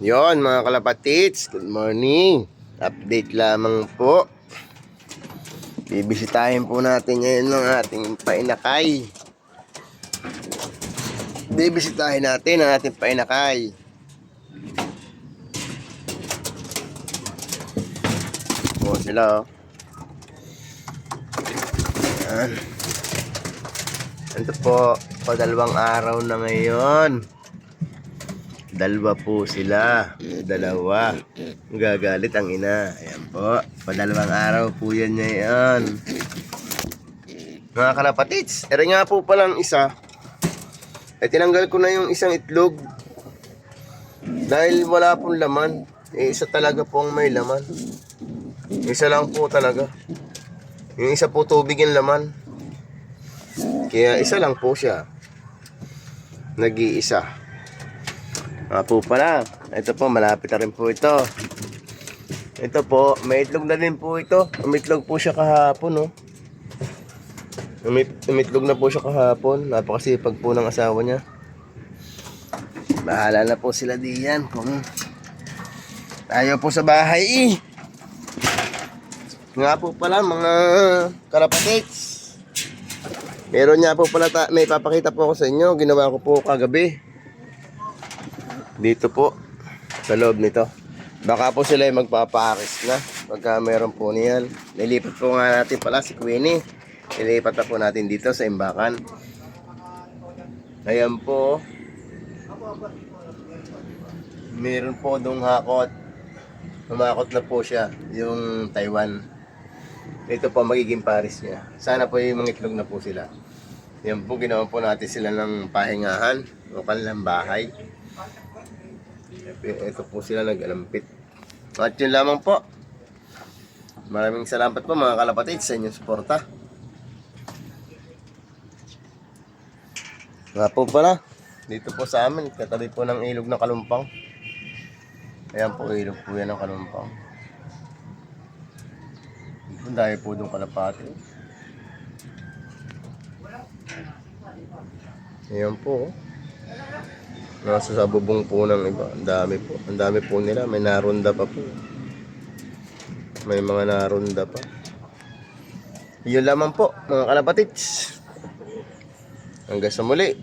Yon mga kalapatids, good morning. Update lamang po. Bibisitahin po natin ngayon ng ating painakay. Bibisitahin natin ang ating painakay. Po sila oh. Yan. Ito po, padalawang araw na ngayon. Dalawa po sila. Dalawa. Gagalit ang ina. Ayan po. Padalawang araw po yan ngayon. Mga kalapatids. Ere nga po palang isa. Tinanggal ko na yung isang itlog. Dahil wala pong laman. Isa talaga po ang may laman. Isa lang po talaga. Yung isa po tubig yung laman. Kaya isa lang po siya. Nag-iisa. Po pala. Ito po, malapit na rin po ito. Ito po, may itlog na din po ito. Umitlog po siya kahapon, no? Umitlog na po siya kahapon. Napakasipag po ng asawa niya. Bahala na po sila diyan kung tayo po sa bahay. Nga po pala, mga kalapatids. Meron niya po pala, may papakita po ako sa inyo. Ginawa ko po kagabi. Dito po, sa loob nito. Baka po sila ay magpapaakis na pagka meron po niyan. Nilipat po nga natin pala si Queenie. Nilipat na po natin dito sa imbakan. Ayan po. Meron po dong hakot. Humakot na po siya, yung Taiwan. Ito po magiging pares niya. Sana po yung mga itlog na po sila. Yan po, ginawa po natin sila ng pahingahan o kanilang bahay. Ito po sila nag-alampit. At yun lamang po. Maraming salamat po mga kalapatid sa inyong suporta. Nga po pala, dito po sa amin, katabi po ng ilog ng Kalumpang. Ayan po, ilog po yan ng Kalumpang. Dahil po doon kalapati. Ayan po. Nasa sa bubong po ng iba. Ang dami po. Ang dami po nila. May narunda pa po. May mga narunda pa. Yun lamang po mga kalapatids. Hanggang sa muli.